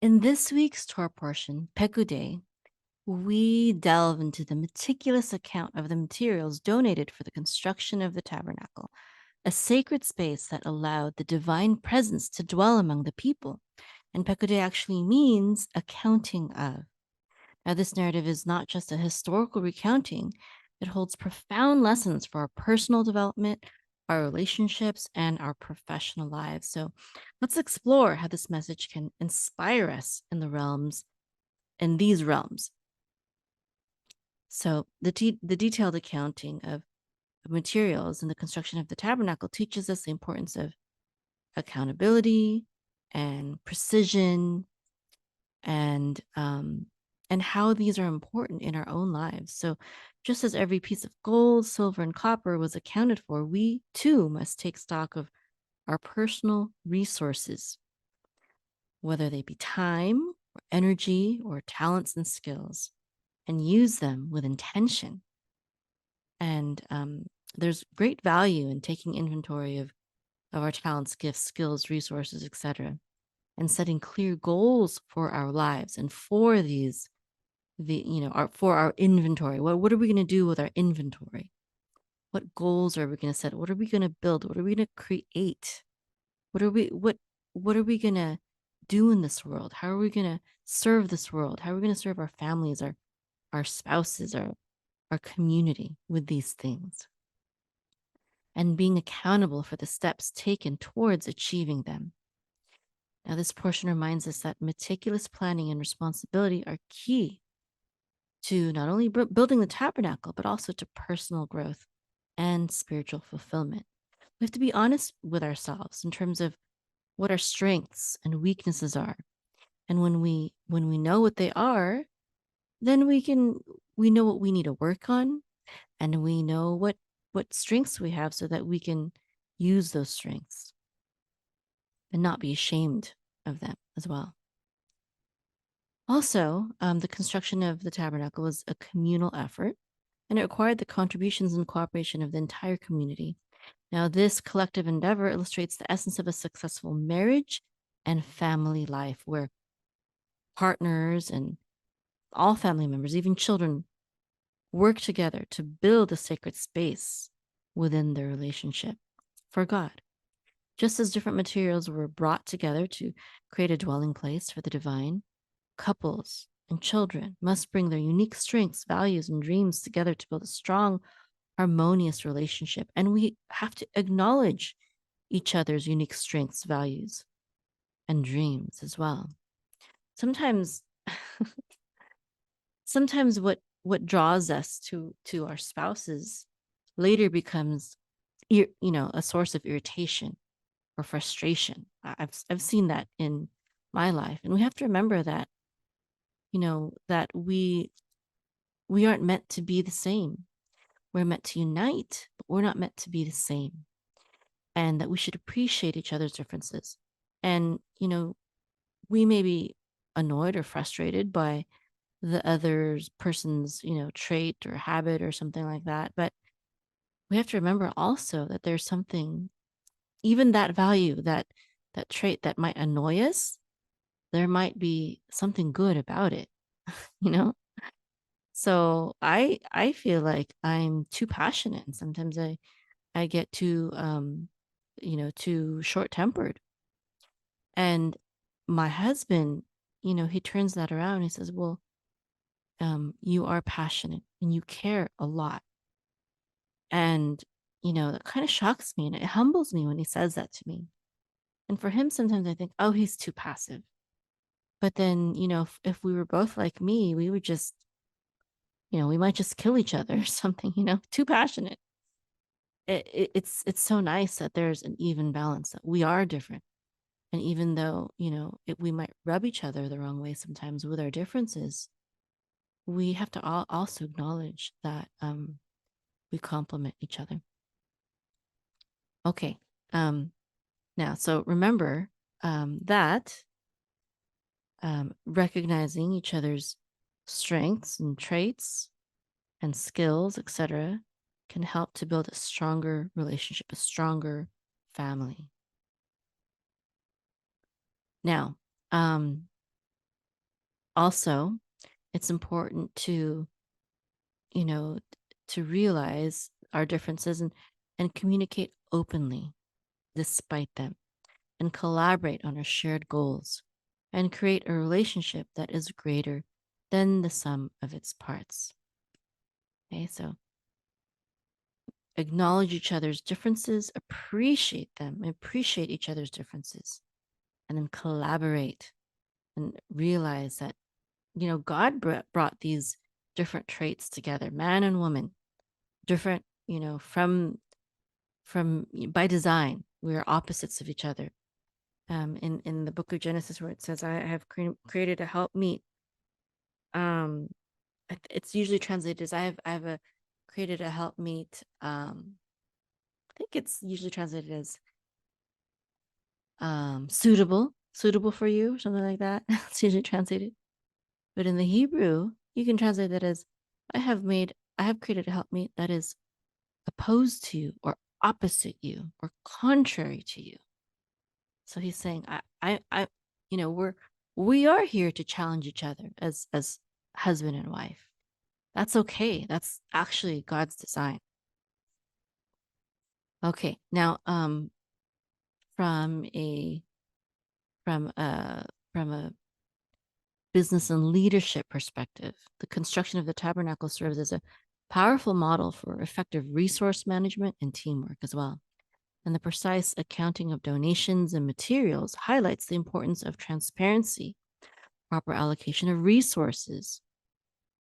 In this week's Torah portion, Pekudei, we delve into the meticulous account of the materials donated for the construction of the tabernacle, a sacred space that allowed the divine presence to dwell among the people. And Pekudei actually means accounting of. Now, this narrative is not just a historical recounting, it holds profound lessons for our personal development, our relationships, and our professional lives. So let's explore how this message can inspire us in these realms. So the detailed accounting of materials in the construction of the tabernacle teaches us the importance of accountability and precision and how these are important in our own lives. So just as every piece of gold, silver, and copper was accounted for, we too must take stock of our personal resources, whether they be time or energy or talents and skills, and use them with intention. And there's great value in taking inventory of our talents, gifts, skills, resources, etc., and setting clear goals for our lives and for for our inventory. What are we going to do with our inventory? What goals are we going to set? What are we going to build? What are we going to create? What are we going to do in this world? How are we going to serve this world? How are we going to serve our families, our spouses, our community with these things? And being accountable for the steps taken towards achieving them. Now, this portion reminds us that meticulous planning and responsibility are key to not only building the tabernacle, but also to personal growth and spiritual fulfillment. We have to be honest with ourselves in terms of what our strengths and weaknesses are. And when we know what they are, then we know what we need to work on, and we know what strengths we have so that we can use those strengths and not be ashamed of them as well. Also, the construction of the tabernacle was a communal effort, and it required the contributions and cooperation of the entire community. Now, this collective endeavor illustrates the essence of a successful marriage and family life, where partners and all family members, even children, work together to build a sacred space within their relationship for God. Just as different materials were brought together to create a dwelling place for the divine, couples and children must bring their unique strengths, values, and dreams together to build a strong, harmonious relationship. And we have to acknowledge each other's unique strengths, values, and dreams as well. Sometimes, sometimes what draws us to our spouses later becomes, a source of irritation or frustration. I've seen that in my life, and we have to remember that that we aren't meant to be the same. We're meant to unite, but we're not meant to be the same. And that we should appreciate each other's differences. And, we may be annoyed or frustrated by the other person's, trait or habit or something like that. But we have to remember also that there's something, even that value, that trait that might annoy us, there might be something good about it, you know? So I feel like I'm too passionate, and sometimes I get too too short-tempered. And my husband, he turns that around. He says, "Well, you are passionate and you care a lot." And that kind of shocks me and it humbles me when he says that to me. And for him, sometimes I think, "Oh, he's too passive." But then, if we were both like me, we would just, we might just kill each other or something, too passionate. It's so nice that there's an even balance, that we are different. And even though, we might rub each other the wrong way sometimes with our differences, we have to also acknowledge that we complement each other. Okay. Now, so remember that recognizing each other's strengths and traits and skills, etc., can help to build a stronger relationship, a stronger family. Now, also, it's important to, to realize our differences and communicate openly despite them, and collaborate on our shared goals and create a relationship that is greater than the sum of its parts. Okay, so acknowledge each other's differences, appreciate them, appreciate each other's differences, and then collaborate and realize that, God brought these different traits together, man and woman, different, from by design. We are opposites of each other. In the book of Genesis, where it says, "I have created a helpmeet." It's usually translated as, "I have created a helpmeet." I think it's usually translated as suitable for you, or something like that. It's usually translated. But in the Hebrew, you can translate that as, I have created a helpmeet that is opposed to you, or opposite you, or contrary to you. So he's saying, we are here to challenge each other as husband and wife. That's okay. That's actually God's design. Okay, now from a from a from a business and leadership perspective, the construction of the tabernacle serves as a powerful model for effective resource management and teamwork as well. And the precise accounting of donations and materials highlights the importance of transparency, proper allocation of resources,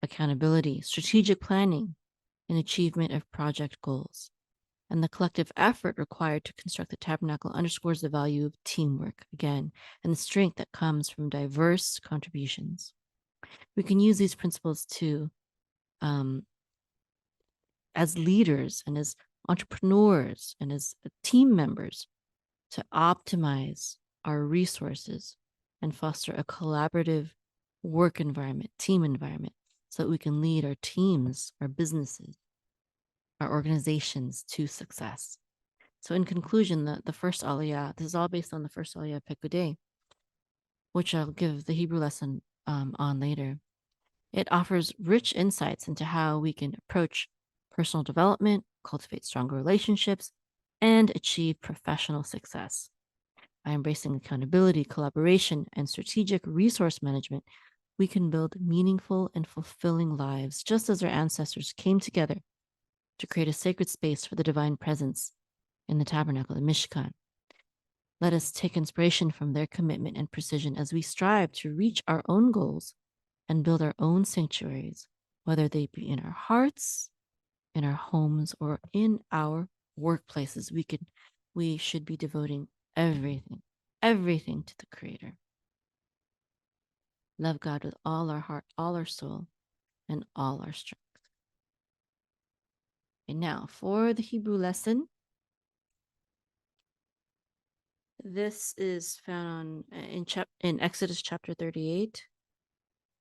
accountability, strategic planning, and achievement of project goals. And the collective effort required to construct the tabernacle underscores the value of teamwork, again, and the strength that comes from diverse contributions. We can use these principles to, as leaders and as entrepreneurs and as team members, to optimize our resources and foster a collaborative work environment, team environment, so that we can lead our teams, our businesses, our organizations to success. So in conclusion, the first Aliyah, this is all based on the first Aliyah Pekudei, which I'll give the Hebrew lesson on later. It offers rich insights into how we can approach personal development, cultivate stronger relationships, and achieve professional success. By embracing accountability, collaboration, and strategic resource management, we can build meaningful and fulfilling lives, just as our ancestors came together to create a sacred space for the divine presence in the tabernacle, the Mishkan. Let us take inspiration from their commitment and precision as we strive to reach our own goals and build our own sanctuaries, whether they be in our hearts, in our homes, or in our workplaces. We should be devoting everything to the Creator. Love God with all our heart, all our soul, and all our strength. And now for the Hebrew lesson. This is found in Exodus chapter 38,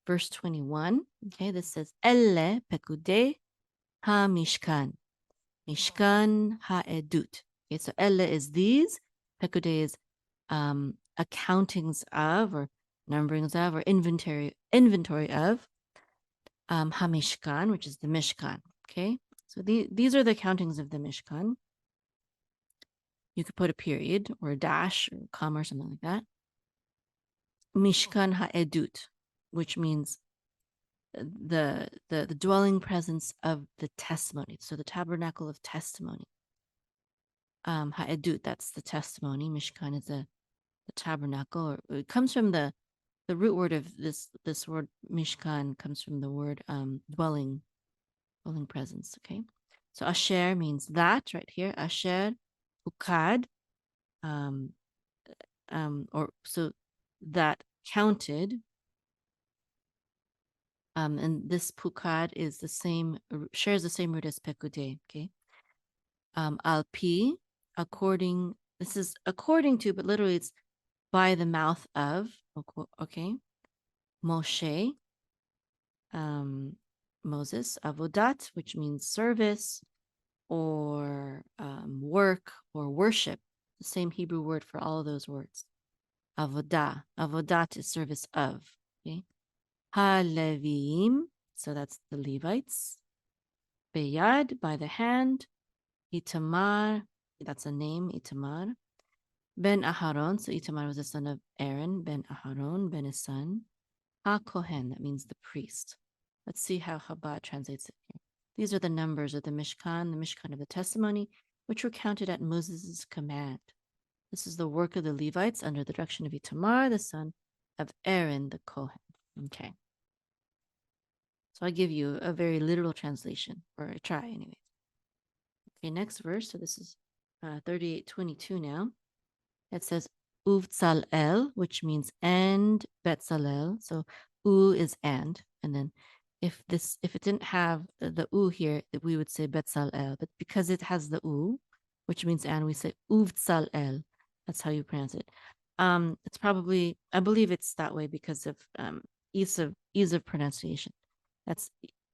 verse 21. Okay, this says, Elle Pekudei ha Mishkan. Mishkan ha Edut. Okay, so Elle is these, Pekudei is accountings of, or numberings of, or inventory of ha Mishkan, which is the Mishkan. Okay, so these are the accountings of the Mishkan. You could put a period or a dash or a comma or something like that. Mishkan ha'edut, which means the dwelling presence of the testimony. So the tabernacle of testimony. Ha'edut, that's the testimony. Mishkan is the tabernacle. Or it comes from the root word of this word Mishkan comes from the word dwelling presence. Okay, so asher means that right here. Asher ukad. Or so that counted, and this pukad is shares the same root as pekudei. Okay, alpi, according. This is according to, but literally it's by the mouth of. Okay, Moshe, Moses, avodat, which means service or work or worship. The same Hebrew word for all of those words. Avodah. Avodat is service of. Okay. Halevim, so that's the Levites. Beyad, by the hand. Itamar, that's a name, Itamar. Ben Aharon, so Itamar was the son of Aaron. Ben Aharon, Ben his son. Ha-Kohen, that means the priest. Let's see how Chabad translates it here. These are the numbers of the Mishkan of the testimony, which were counted at Moses' command. This is the work of the Levites under the direction of Itamar, the son of Aaron the Kohen. Okay. So I give you a very literal translation, or a try anyway. Okay, next verse. So this is 38:22 now. It says Uvtzalel, which means and Betzalel. So U is and then if it didn't have the U here, we would say Betzalel. But because it has the U, which means and, we say Uvtzalel. That's how you pronounce it. It's probably, I believe it's that way because of ease of pronunciation. That's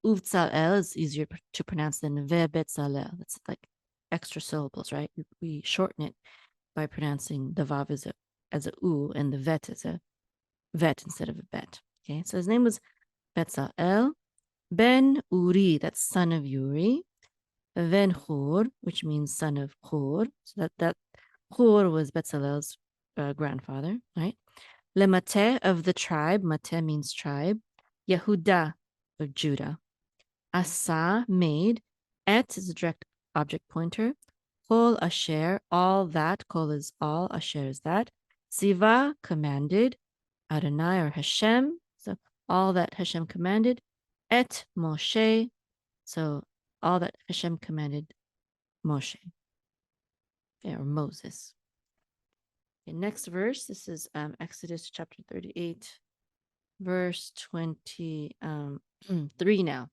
Uvtzalel is easier to pronounce than Ve Betzalel. That's like extra syllables, right? We shorten it by pronouncing the vav as a u and the vet as a vet instead of a bet. Okay, so his name was Betzalel ben Uri, that's son of Uri, ben Hur, which means son of Hur. So that Hur was Betzalel's grandfather, right? Lemate, of the tribe. Mate means tribe. Yehuda, of Judah. Asa, made. Et is a direct object pointer. Kol asher, all that. Kol is all, asher is that. Ziva, commanded. Adonai, or Hashem, so all that Hashem commanded. Et Moshe, so all that Hashem commanded Moshe, okay, or Moses. Okay, next verse, this is Exodus chapter 38, verse 23 now.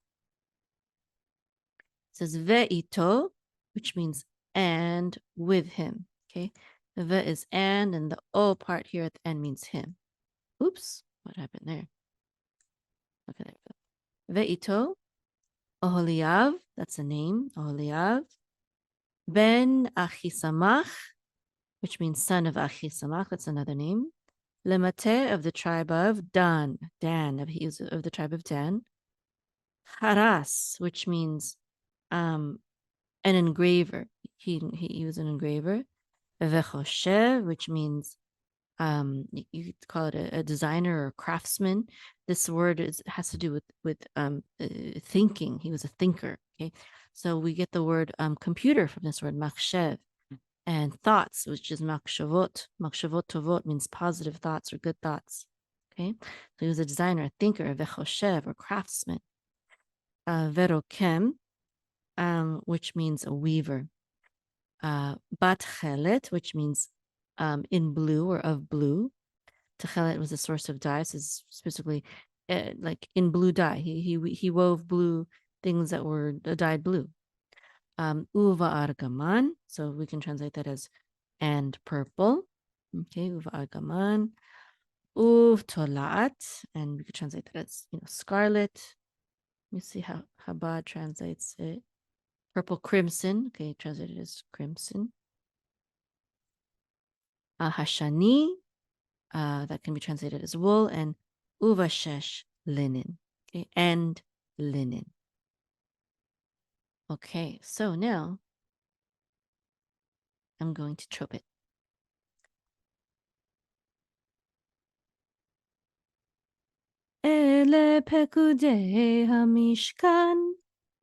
It says ve'ito, which means and with him. Okay, the ve is and the o part here at the end means him. Oops, what happened there? Okay, there we go. Ve'ito, Oholiav, that's a name, Oholiav. Ben Achisamach, which means son of Achisamach, that's another name. Lemate, of the tribe of Dan, he is of the tribe of Dan. Haras, which means an engraver. He was an engraver. Vechoshev, which means you could call it a designer or craftsman. This word has to do with thinking. He was a thinker. Okay, so we get the word computer from this word machshev, and thoughts, which is machshavot. Machshavot tovot means positive thoughts or good thoughts. Okay, so he was a designer, a thinker, a vechoshev, or craftsman. Verokem, which means a weaver. Bat chelet, which means in blue or of blue. Techelet was a source of dyes, is specifically like in blue dye. He wove blue things that were dyed blue. Uva argaman, so we can translate that as and purple. Okay, uva argaman. Uv tolat, and we could translate that as scarlet. Let me see how Chabad translates it. Purple crimson. Okay, translated as crimson. Hashani, that can be translated as wool, and uvashesh, linen. Okay, and linen. Okay, so now I'm going to trumpet. Ele Pekudei hamishkan,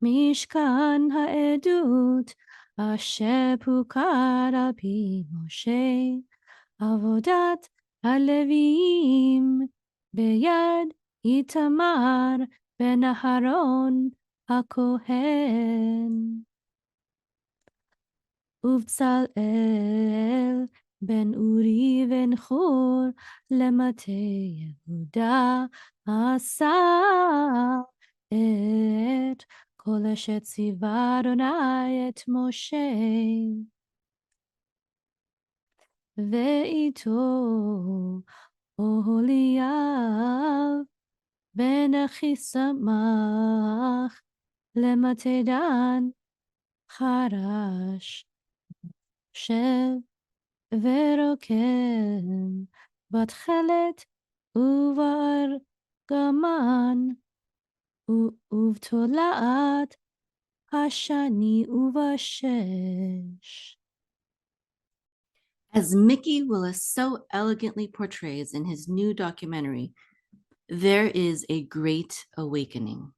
mishkan haedut, asher pukad al pi Moshe, avodat הלוויים ביד איתמר בן אהרון הכהן. ובצלאל בן אורי בן חור למטה יהודה עשה את כל אשר ציווה אדוני את משה. ואיתו אוהליאב בן אחיסמך למטה דן חרש שב ורוקם בתכלת ובער gaman uvtolaat hashani uvashesh. As Mickey Willis so elegantly portrays in his new documentary, there is a great awakening.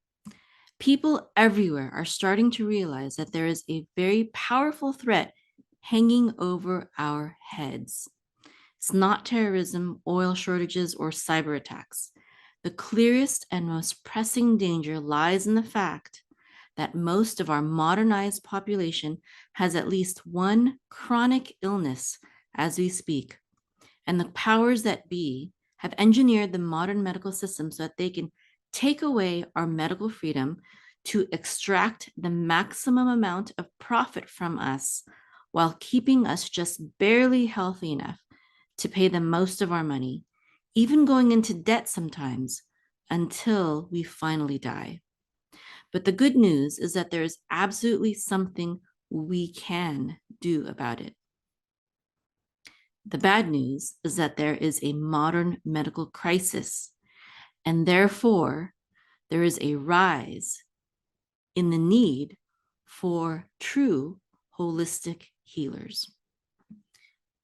People everywhere are starting to realize that there is a very powerful threat hanging over our heads. It's not terrorism, oil shortages, or cyber attacks. The clearest and most pressing danger lies in the fact that most of our modernized population has at least one chronic illness as we speak. And the powers that be have engineered the modern medical system so that they can take away our medical freedom to extract the maximum amount of profit from us while keeping us just barely healthy enough to pay the most of our money, even going into debt sometimes until we finally die. But the good news is that there is absolutely something we can do about it. The bad news is that there is a modern medical crisis, and therefore there is a rise in the need for true holistic healers.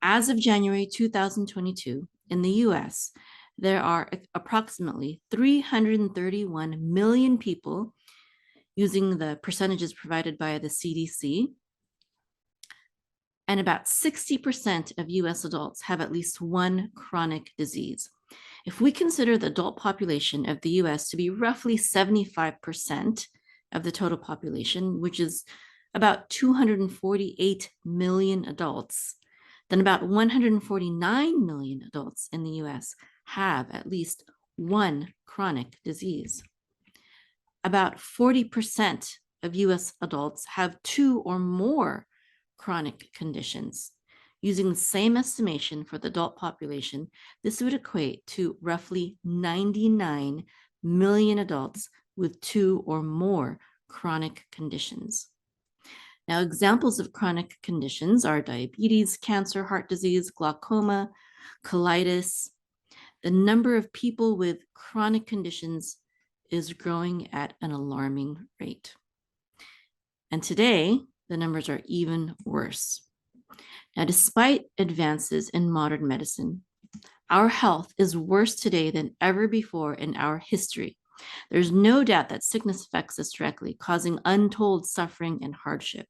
As of January 2022, in the US, there are approximately 331 million people, using the percentages provided by the CDC, and about 60% of US adults have at least one chronic disease. If we consider the adult population of the US to be roughly 75% of the total population, which is about 248 million adults, then about 149 million adults in the US have at least one chronic disease. About 40% of US adults have two or more chronic conditions. Using the same estimation for the adult population, this would equate to roughly 99 million adults with two or more chronic conditions. Now, examples of chronic conditions are diabetes, cancer, heart disease, glaucoma, colitis. The number of people with chronic conditions is growing at an alarming rate. And today, the numbers are even worse. Now, despite advances in modern medicine, our health is worse today than ever before in our history. There's no doubt that sickness affects us directly, causing untold suffering and hardship.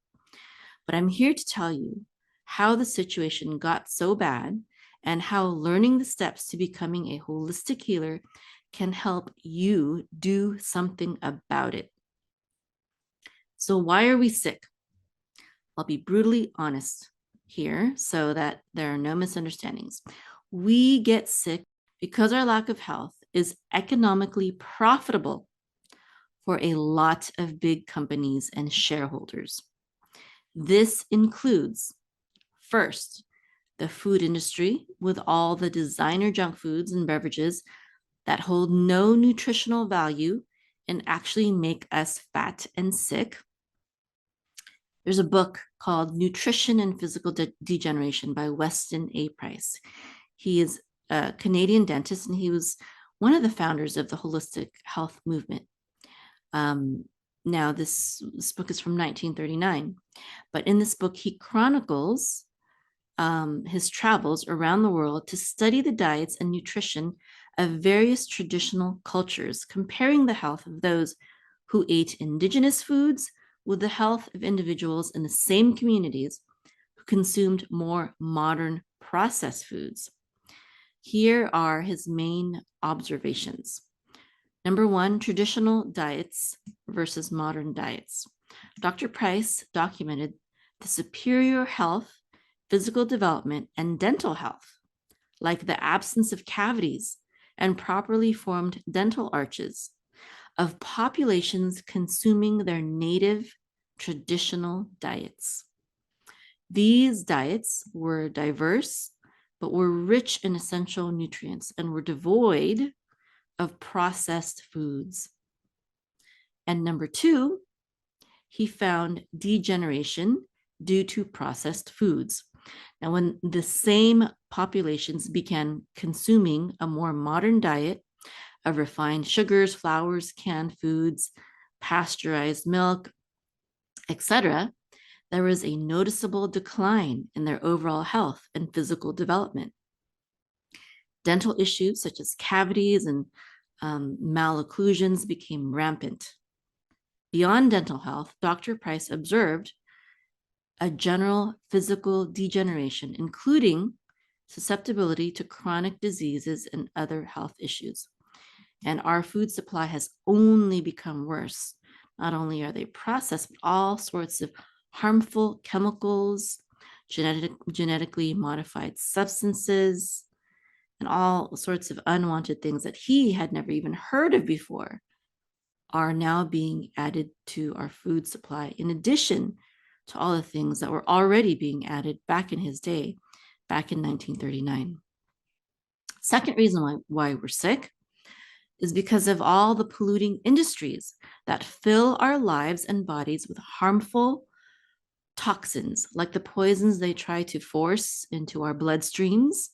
But I'm here to tell you how the situation got so bad and how learning the steps to becoming a holistic healer can help you do something about it. So why are we sick? I'll be brutally honest here so that there are no misunderstandings. We get sick because our lack of health is economically profitable for a lot of big companies and shareholders. This includes, first, the food industry with all the designer junk foods and beverages that hold no nutritional value and actually make us fat and sick. There's a book called Nutrition and Physical Degeneration by Weston A. Price. He is a Canadian dentist, and he was one of the founders of the holistic health movement. Now, this book is from 1939, but in this book, he chronicles his travels around the world to study the diets and nutrition of various traditional cultures, comparing the health of those who ate indigenous foods with the health of individuals in the same communities who consumed more modern processed foods. Here are his main observations. Number one, traditional diets versus modern diets. Dr. Price documented the superior health, physical development, and dental health, like the absence of cavities and properly formed dental arches, of populations consuming their native traditional diets. These diets were diverse, but were rich in essential nutrients and were devoid of processed foods. And number two, he found degeneration due to processed foods. Now, when the same populations began consuming a more modern diet, of refined sugars, flours, canned foods, pasteurized milk, etc., there was a noticeable decline in their overall health and physical development. Dental issues such as cavities and malocclusions became rampant. Beyond dental health, Dr. Price observed a general physical degeneration, including susceptibility to chronic diseases and other health issues. And our food supply has only become worse. Not only are they processed, but all sorts of harmful chemicals, genetically modified substances, and all sorts of unwanted things that he had never even heard of before are now being added to our food supply, in addition to all the things that were already being added back in his day, back in 1939. Second reason why we're sick is because of all the polluting industries that fill our lives and bodies with harmful toxins, like the poisons they try to force into our bloodstreams,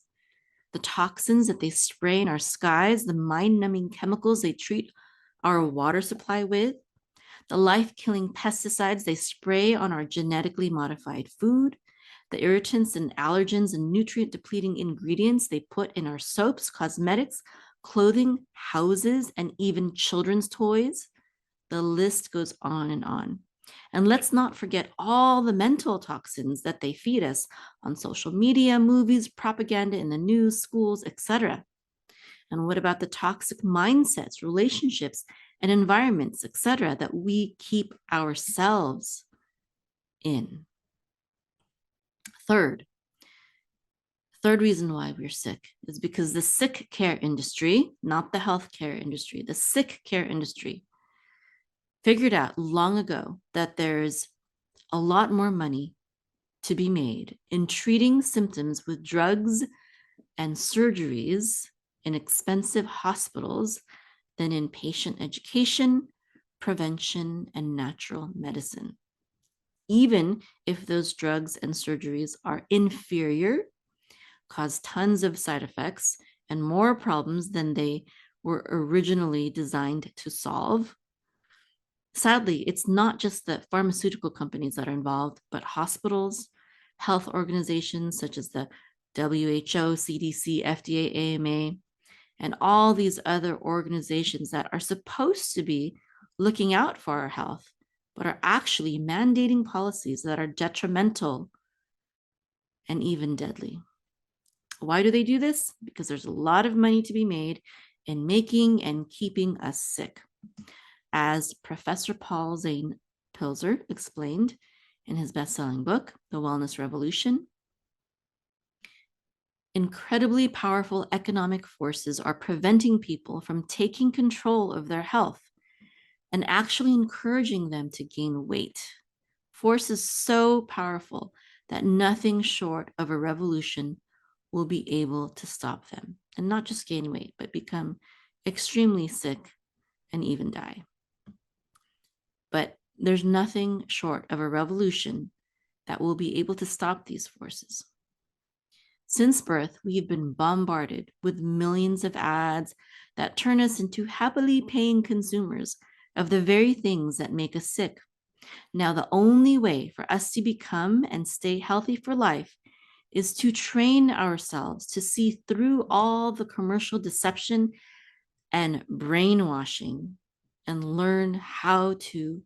the toxins that they spray in our skies, the mind-numbing chemicals they treat our water supply with, the life-killing pesticides they spray on our genetically modified food, the irritants and allergens and nutrient-depleting ingredients they put in our soaps, cosmetics, clothing, houses, and even children's toys. The list goes on and on. And let's not forget all the mental toxins that they feed us on social media, movies, propaganda in the news, schools, etc. And what about the toxic mindsets, relationships, and environments, etc., that we keep ourselves in? Third reason why we're sick is because the sick care industry, not the healthcare industry, the sick care industry figured out long ago that there's a lot more money to be made in treating symptoms with drugs and surgeries in expensive hospitals than in patient education, prevention, and natural medicine. Even if those drugs and surgeries are inferior, cause tons of side effects and more problems than they were originally designed to solve. Sadly, it's not just the pharmaceutical companies that are involved, but hospitals, health organizations such as the WHO, CDC, FDA, AMA, and all these other organizations that are supposed to be looking out for our health, but are actually mandating policies that are detrimental and even deadly. Why do they do this? Because there's a lot of money to be made in making and keeping us sick. As Professor Paul Zane Pilzer explained in his best-selling book, The Wellness Revolution, incredibly powerful economic forces are preventing people from taking control of their health and actually encouraging them to gain weight. Force is so powerful that nothing short of a revolution will be able to stop them, and not just gain weight, but become extremely sick and even die. But there's nothing short of a revolution that will be able to stop these forces. Since birth, we've been bombarded with millions of ads that turn us into happily paying consumers of the very things that make us sick. Now, the only way for us to become and stay healthy for life is to train ourselves to see through all the commercial deception and brainwashing and learn how to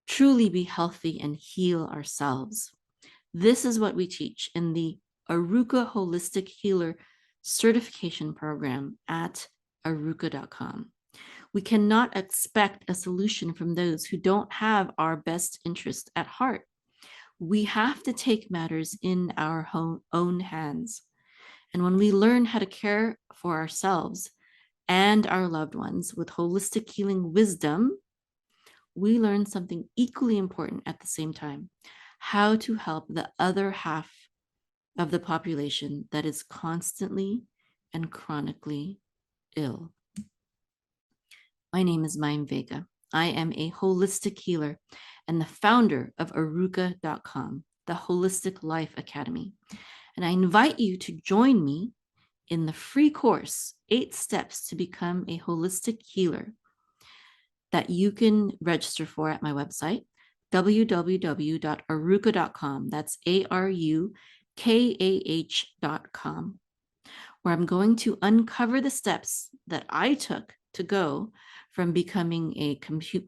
truly be healthy and heal ourselves. This is what we teach in the Arukah Holistic Healer Certification Program at arukah.com. We cannot expect a solution from those who don't have our best interest at heart. We have to take matters in our own hands. And when we learn how to care for ourselves and our loved ones with holistic healing wisdom, we learn something equally important at the same time: how to help the other half of the population that is constantly and chronically ill. My name is Mayim Vega. I am a holistic healer and the founder of Arukah.com, the Holistic Life Academy. And I invite you to join me in the free course, 8 steps to become a holistic healer, that you can register for at my website, www.arukah.com. That's ARUKAH.com, where I'm going to uncover the steps that I took to go from becoming a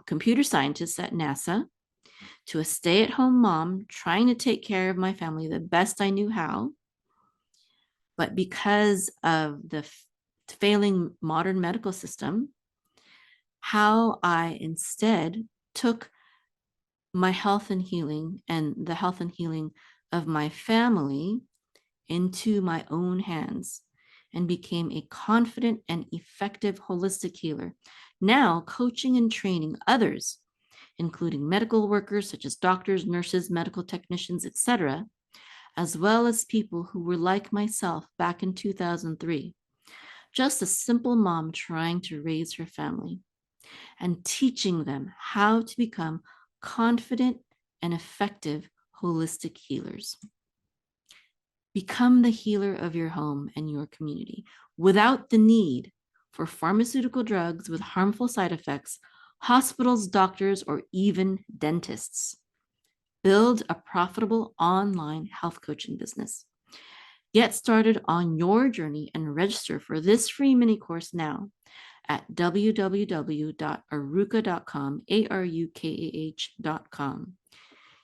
computer scientist at NASA to a stay-at-home mom trying to take care of my family the best I knew how. But because of the failing modern medical system, how I instead took my health and healing and the health and healing of my family into my own hands and became a confident and effective holistic healer. Now, coaching and training others, including medical workers such as doctors, nurses, medical technicians, etc., as well as people who were like myself back in 2003, just a simple mom trying to raise her family, and teaching them how to become confident and effective holistic healers. Become the healer of your home and your community without the need for pharmaceutical drugs with harmful side effects, hospitals, doctors, or even dentists. Build a profitable online health coaching business. Get started on your journey and register for this free mini course now at www.arukah.com, ARUKAH.com.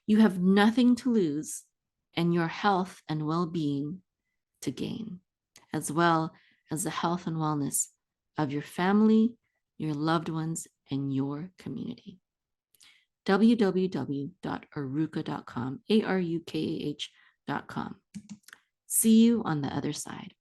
You have nothing to lose and your health and well-being to gain, as well as the health and wellness of your family, your loved ones, and your community. www.arukah.com, ARUKAH.com. See you on the other side.